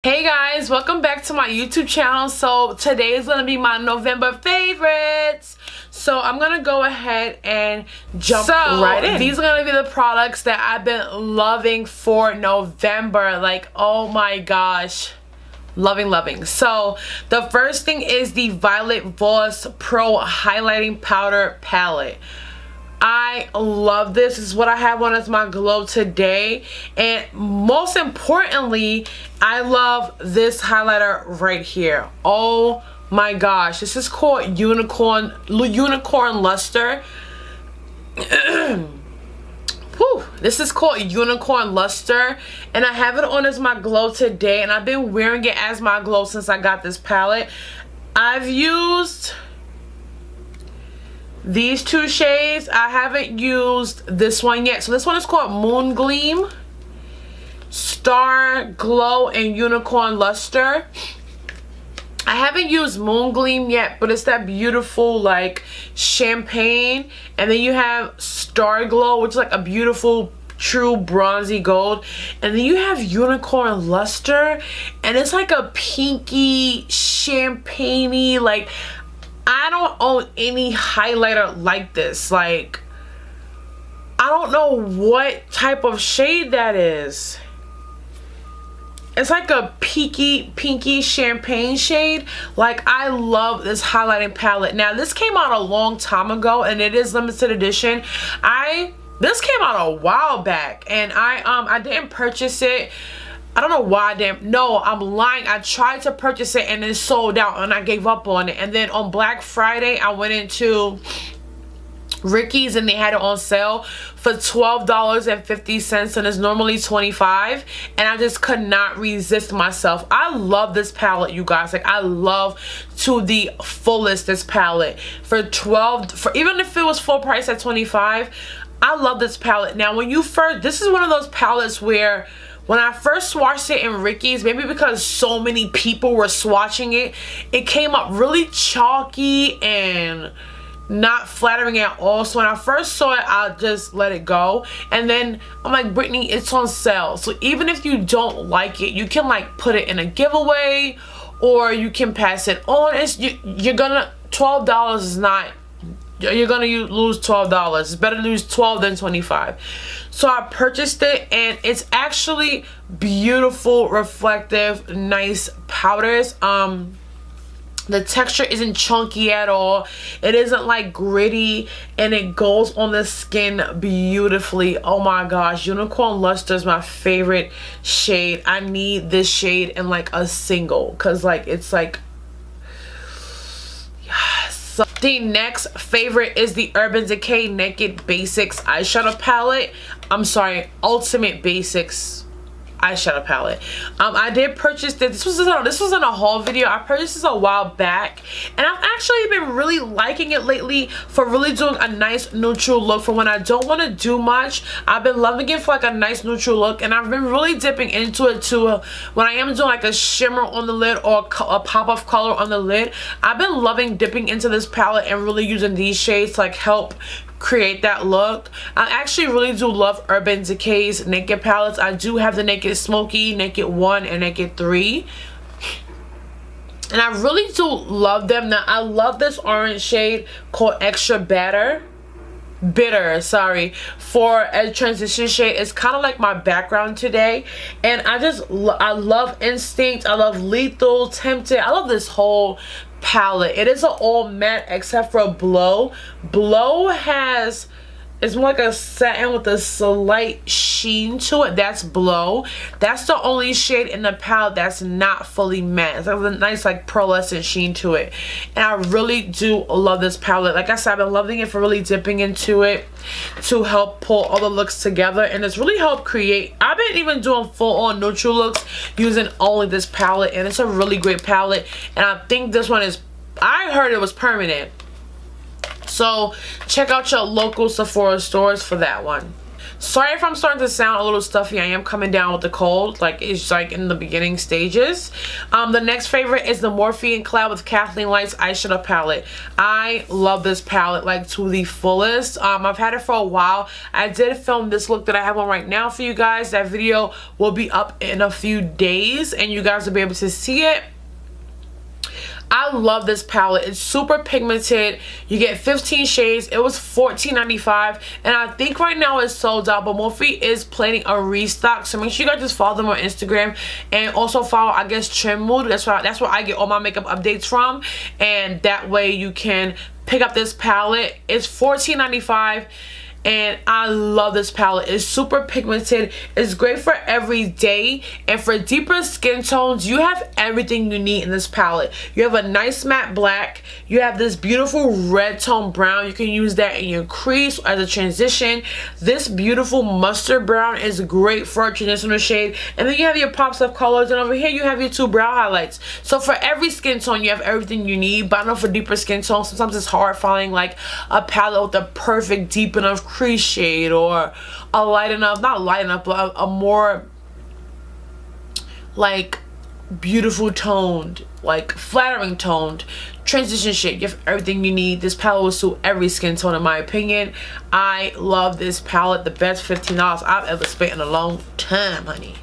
Hey guys, welcome back to my YouTube channel. So today is going to be my November favorites. So I'm going to go ahead and jump right in. These are going to be the products that I've been loving for November. Like, oh my gosh. Loving. So the first thing is the Violet Voss Pro Highlighting Powder Palette. I love this. This is what I have on as my glow today. And most importantly, I love this highlighter right here. Oh my gosh. This is called Unicorn Luster. Whew. This is called Unicorn Luster. And I have it on as my glow today. And I've been wearing it as my glow since I got this palette. I've used these two shades. I haven't used this one yet. So this one is called Moon Gleam, Star Glow, and Unicorn Luster. I haven't used Moon Gleam yet, but it's that beautiful like champagne. And then you have Star Glow, which is like a beautiful true bronzy gold. And then you have Unicorn Luster, and it's like a pinky champagne-y, like I don't own any highlighter like this. Like, I don't know what type of shade that is. It's like a pinky champagne shade. Like, I love this highlighting palette. Now, this came out a long time ago, and it is limited edition. This came out a while back, and I didn't purchase it. I don't know why I didn't. No, I'm lying. I tried to purchase it and it sold out and I gave up on it. And then on Black Friday, I went into Ricky's and they had it on sale for $12.50 and it's normally $25. And I just could not resist myself. I love this palette, you guys. Like, I love to the fullest this palette. For even if it was full price at $25, I love this palette. Now, this is one of those palettes where when I first swatched it in Ricky's, maybe because so many people were swatching it, it came up really chalky and not flattering at all. So when I first saw it, I just let it go. And then I'm like, Brittany, it's on sale. So even if you don't like it, you can like put it in a giveaway or you can pass it on. You're gonna, $12 is not, you're gonna lose $12. It's better to lose $12 than $25. So I purchased it and it's actually beautiful, reflective, nice powders. The texture isn't chunky at all. It isn't like gritty, and it goes on the skin beautifully. Oh my gosh, Unicorn Luster is my favorite shade. I need this shade in like a single, cause like it's like, yes. So the next favorite is the Urban Decay Naked Basics eyeshadow palette. I'm sorry, Ultimate Basics eyeshadow palette. I did purchase this. This was in a haul video. I purchased this a while back, and I've actually been really liking it lately for really doing a nice neutral look for when I don't want to do much. I've been loving it for like a nice neutral look, and I've been really dipping into it too when I am doing like a shimmer on the lid or a pop of color on the lid. I've been loving dipping into this palette and really using these shades to like help create that look. I actually really do love Urban Decay's Naked palettes. I do have the Naked Smoky, Naked 1, and Naked 3. And I really do love them. Now, I love this orange shade called Extra Bitter, for a transition shade. It's kind of like my background today. And I love Instinct. I love Lethal, Tempted. I love this whole palette. It is an all matte except for Blow. Blow it's more like a satin with a slight sheen to it. That's Blow. That's the only shade in the palette that's not fully matte. It's like a nice like pearlescent sheen to it. And I really do love this palette. Like I said, I've been loving it for really dipping into it to help pull all the looks together. And it's really helped create. I've been even doing full on neutral looks using only this palette. And it's a really great palette. And I think this one is, I heard it was permanent. So check out your local Sephora stores for that one. Sorry if I'm starting to sound a little stuffy. I am coming down with the cold. Like, it's like in the beginning stages. The next favorite is the Morphe Cloud with Kathleen Lights eyeshadow palette. I love this palette like to the fullest. I've had it for a while. I did film this look that I have on right now for you guys. That video will be up in a few days and you guys will be able to see it. I love this palette. It's super pigmented. You get 15 shades. It was $14.95 and I think right now it's sold out, but Morphe is planning a restock, so make sure you guys just follow them on Instagram and also follow, I guess, Trim Mood. That's where I get all my makeup updates from, and that way you can pick up this palette. It's $14.95 and I love this palette. It's super pigmented. It's great for every day, and for deeper skin tones you have everything you need in this palette. You have a nice matte black, you have this beautiful red tone brown. You can use that in your crease as a transition. This beautiful mustard brown is great for a transitional shade, and then you have your pops of colors, and over here you have your two brow highlights. So for every skin tone you have everything you need. But I know for deeper skin tones sometimes it's hard finding like a palette with the perfect deep enough crease shade, or a light enough, not light enough, but a more like beautiful toned, like flattering toned transition shade. You have everything you need. This palette will suit every skin tone in my opinion. I love this palette. The best $15 I've ever spent in a long time, honey.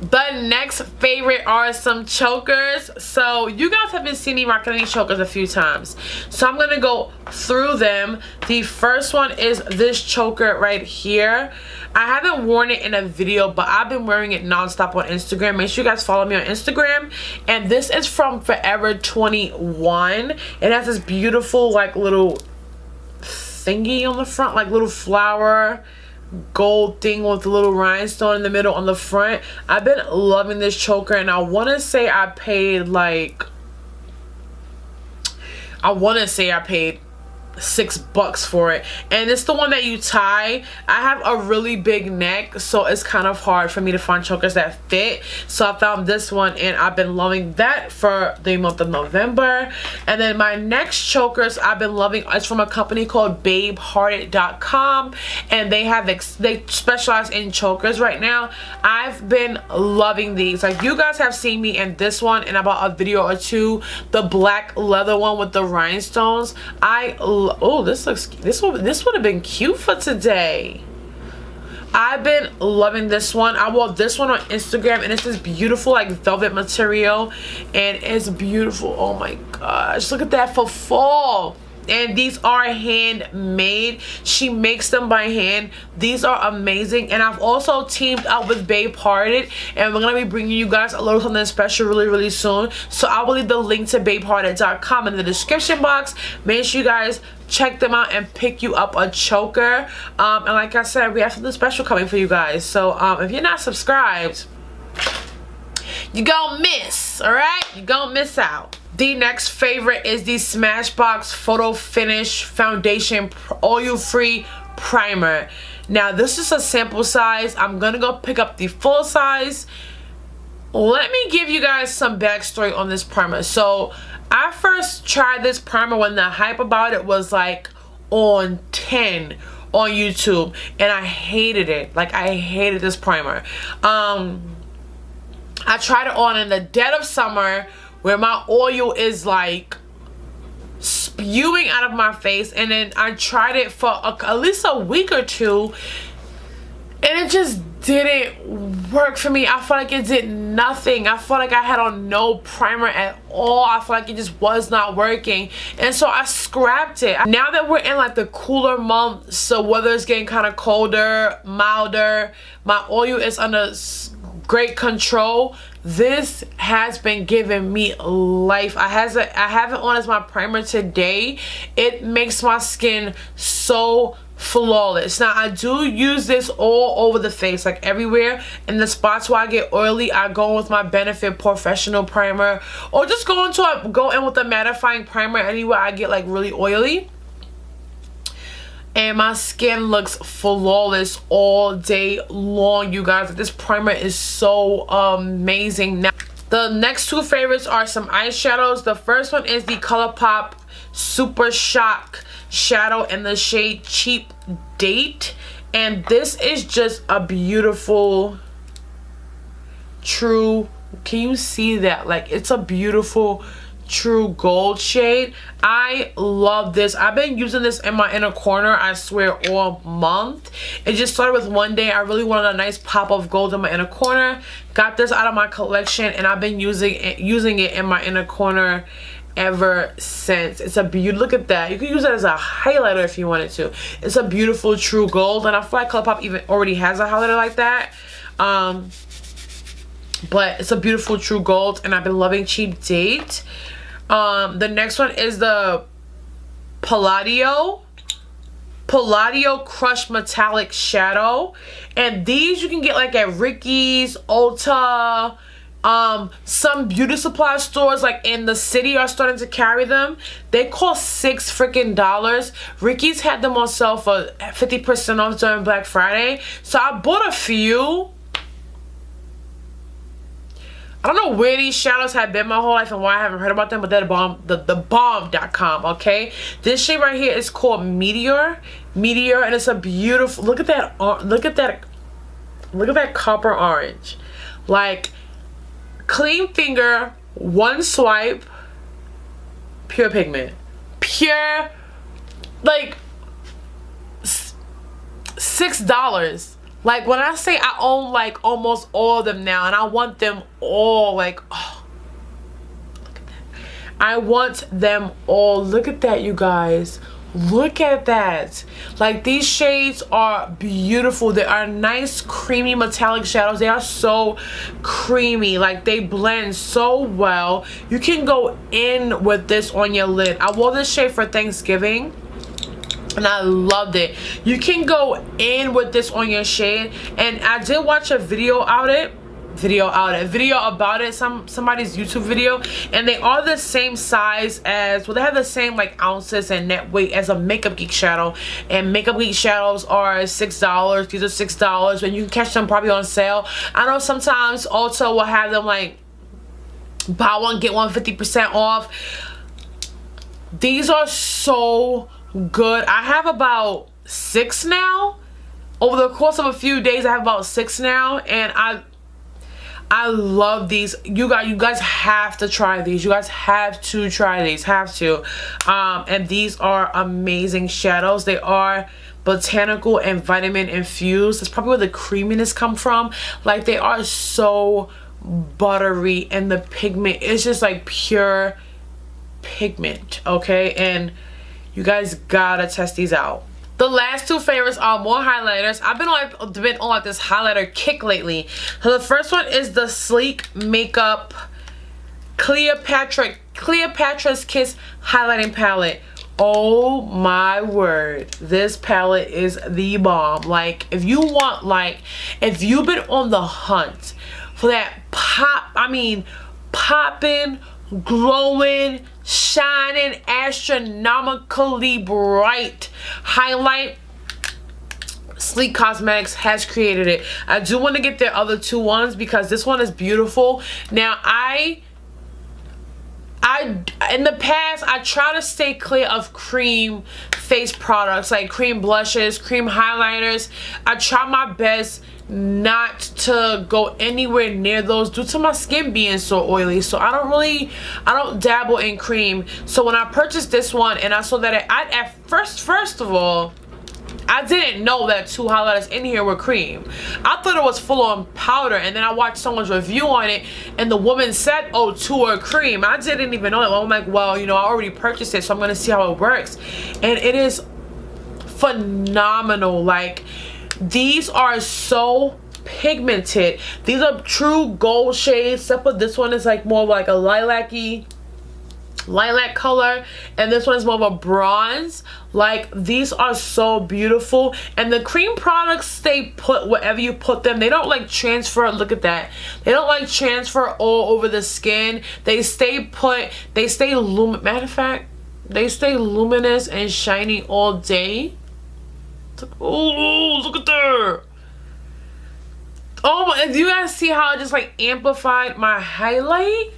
The next favorite are some chokers. So you guys have been seeing me rocking these chokers a few times, so I'm gonna go through them. The first one is this choker right here. I haven't worn it in a video, but I've been wearing it non-stop on Instagram. Make sure you guys follow me on Instagram. And this is from Forever 21. It has this beautiful like little thingy on the front, like little flower gold thing with a little rhinestone in the middle on the front. I've been loving this choker, and I want to say I paid like, $6 for it, and it's the one that you tie. I have a really big neck, so it's kind of hard for me to find chokers that fit, so I found this one and I've been loving that for the month of November. And then my next chokers I've been loving is from a company called babehearted.com, and they specialize in chokers right now. I've been loving these. Like, you guys have seen me in this one in about a video or two, the black leather one with the rhinestones. Oh, this would have been cute for today. I've been loving this one. I wore this one on Instagram, and it's this beautiful like velvet material, and it's beautiful. Oh my gosh, look at that for fall. And these are handmade. She makes them by hand. These are amazing. And I've also teamed up with Babe Hearted, and we're gonna be bringing you guys a little something special really soon. So I will leave the link to babehearted.com in the description box. Make sure you guys check them out and pick you up a choker. And like I said, we have something special coming for you guys. So if you're not subscribed, you gonna miss, all right? You gonna miss out. The next favorite is the Smashbox Photo Finish Foundation Oil-Free Primer. Now, this is a sample size. I'm gonna go pick up the full size. Let me give you guys some backstory on this primer. So, I first tried this primer when the hype about it was like on 10 on YouTube, and I hated it. Like, I hated this primer. I tried it on in the dead of summer, where my oil is like spewing out of my face, and then I tried it for at least a week or two, and it just didn't work for me. I felt like it did nothing. I felt like I had on no primer at all. I felt like it just was not working, and so I scrapped it. Now that we're in like the cooler months, so weather is getting kind of colder, milder, my oil is under great control. This has been giving me life. I have it on as my primer today. It makes my skin so flawless. Now, I do use this all over the face, like everywhere. In the spots where I get oily, I go in with my Benefit Professional Primer, or just go in with a mattifying primer anywhere I get like really oily. And my skin looks flawless all day long, you guys. This primer is so amazing. Now, the next two favorites are some eyeshadows. The first one is the ColourPop Super Shock Shadow in the shade Cheap Date. And this is just a beautiful, true, can you see that? Like, it's a beautiful, true gold shade. I love this. I've been using this in my inner corner, I swear, all month. It just started with one day. I really wanted a nice pop of gold in my inner corner. Got this out of my collection, and I've been using it in my inner corner ever since. It's a beauty. Look at that. You can use it as a highlighter if you wanted to. It's a beautiful, true gold, and I feel like Cleopatra even already has a highlighter like that. But it's a beautiful, true gold, and I've been loving Cheap Date. The next one is the Palladio Crushed Metallic Shadow, and these you can get like at Ricky's, Ulta, some beauty supply stores like in the city are starting to carry them. They cost $6 freaking. Ricky's had them on sale for 50% off during Black Friday, so I bought a few. I don't know where these shadows have been my whole life and why I haven't heard about them, but they're the bomb.com, okay? This shade right here is called Meteor, and it's a beautiful, look at that copper orange. Like, clean finger, one swipe, pure pigment. Pure, like, $6. Like, when I say I own like almost all of them now, and I want them all, like, oh, look at that. I want them all. Look at that, you guys. Look at that. Like, these shades are beautiful. They are nice, creamy, metallic shadows. They are so creamy. Like, they blend so well. You can go in with this on your lid. I wore this shade for Thanksgiving, and I loved it. You can go in with this on your shade, and I did watch a video about it, somebody's YouTube video, and they are the same size as, well, they have the same like ounces and net weight as a Makeup Geek shadow, and Makeup Geek shadows are $6. These are $6, and you can catch them probably on sale. I know sometimes Ulta will have them like buy one get one 50% off. These are so good. I have about 6 now. Over the course of a few days, I have about 6 now, and I love these. You guys have to try these. You guys have to try these. Have to. And these are amazing shadows. They are botanical and vitamin infused. That's probably where the creaminess come from. Like, they are so buttery, and the pigment is just like pure pigment, okay? And you guys gotta test these out. The last two favorites are more highlighters. I've been on like this highlighter kick lately. So the first one is the Sleek Makeup Cleopatra's Kiss highlighting palette. Oh my word, this palette is the bomb. Like, if you want, like, if you've been on the hunt for that popping, glowing, shining, astronomically bright highlight, Sleek Cosmetics has created it. I do want to get their other two ones because this one is beautiful. Now, in the past, I try to stay clear of cream face products, like cream blushes, cream highlighters. I try my best not to go anywhere near those due to my skin being so oily. So I don't dabble in cream. So when I purchased this one and I saw that first of all, I didn't know that 2 highlighters in here were cream. I thought it was full on powder, and then I watched someone's review on it, and the woman said, oh, 2 are cream. I didn't even know it. I'm like, well, you know, I already purchased it, so I'm gonna see how it works. And it is phenomenal. Like, these are so pigmented. These are true gold shades, except for this one is like more like a lilac color, and this one is more of a bronze. Like, these are so beautiful, and the cream products stay put wherever you put them. They don't like transfer. Look at that. They don't like transfer all over the skin. They stay put. They stay matter of fact, they stay luminous and shiny all day. Oh, look at that. Oh my, do you guys see how I just like amplified my highlight?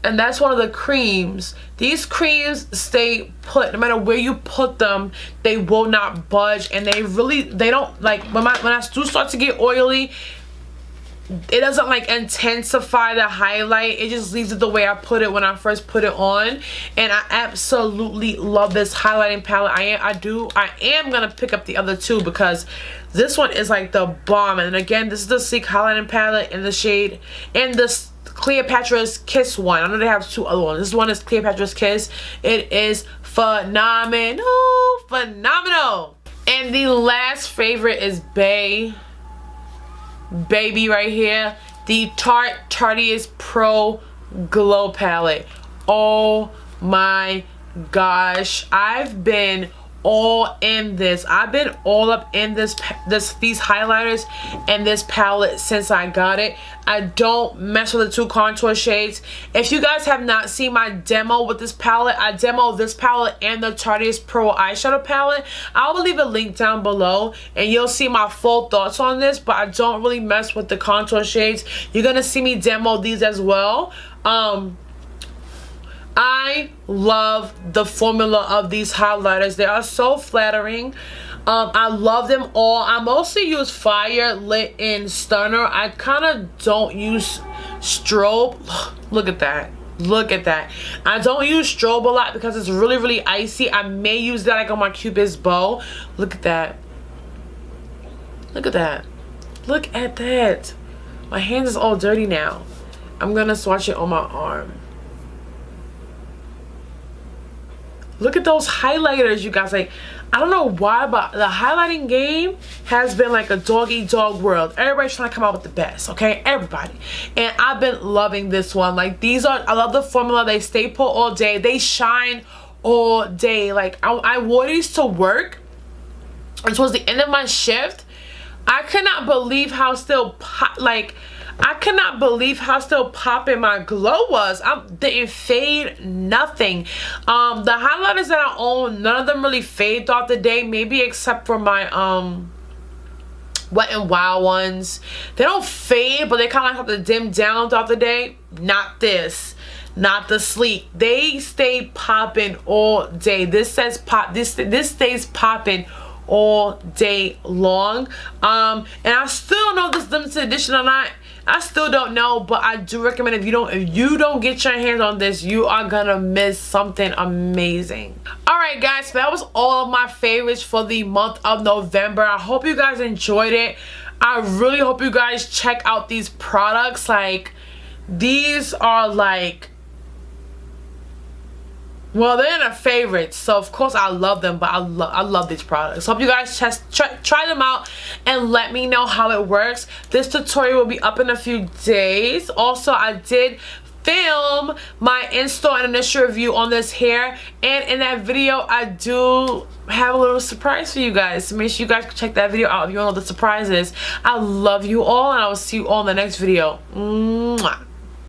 and that's one of the creams. These creams stay put no matter where you put them. They will not budge, and they don't like when I do start to get oily, it doesn't like intensify the highlight. It just leaves it the way I put it when I first put it on. And I absolutely love this highlighting palette. I am gonna pick up the other two because this one is like the bomb. And again, this is the Sleek highlighting palette in the shade, and this Cleopatra's Kiss one. I know they have two other ones. This one is Cleopatra's Kiss. It is phenomenal. And the last favorite is baby right here, the Tarte Tarteist Pro Glow Palette. Oh my gosh, I've been all in this. I've been all up in these highlighters and this palette since I got it. I don't mess with the two contour shades. If you guys have not seen my demo with this palette, I demo this palette and the Tarteist Pro eyeshadow palette. I will leave a link down below and you'll see my full thoughts on this, but I don't really mess with the contour shades. You're gonna see me demo these as well. I love the formula of these highlighters. They are so flattering. I love them all. I mostly use Fire, Lit, and Stunner. I kind of don't use Strobe. Look at that. Look at that. I don't use Strobe a lot because it's really icy. I may use that like on my Cupid's bow. Look at that. Look at that. Look at that. My hands is all dirty now. I'm gonna swatch it on my arm. Look at those highlighters, you guys. Like, I don't know why, but the highlighting game has been like a dog-eat-dog world. Everybody's trying to come out with the best, okay? Everybody. And I've been loving this one. Like, I love the formula. They stay put all day. They shine all day. Like, I wore these to work. And towards the end of my shift, I could not believe how still I cannot believe how still popping my glow was. I didn't fade nothing. The highlighters that I own, none of them really fade throughout the day, maybe except for my Wet n Wild ones. They don't fade, but they kind of have to dim down throughout the day. Not this. Not the Sleek. They stay popping all day. This says pop. This stays popping all day long. And I still don't know if this is limited edition or not. I still don't know, but I do recommend if you don't get your hands on this, you are gonna miss something amazing. Alright guys, so that was all of my favorites for the month of November. I hope you guys enjoyed it. I really hope you guys check out these products. Like, these are like, well, they're in a favorite, so of course I love them, but I love these products. So hope you guys try them out and let me know how it works. This tutorial will be up in a few days. Also, I did film my in-store and initial review on this hair, and in that video I do have a little surprise for you guys, so make sure you guys check that video out if you want to know what the surprise is. I love you all, and I will see you all in the next video. Mwah.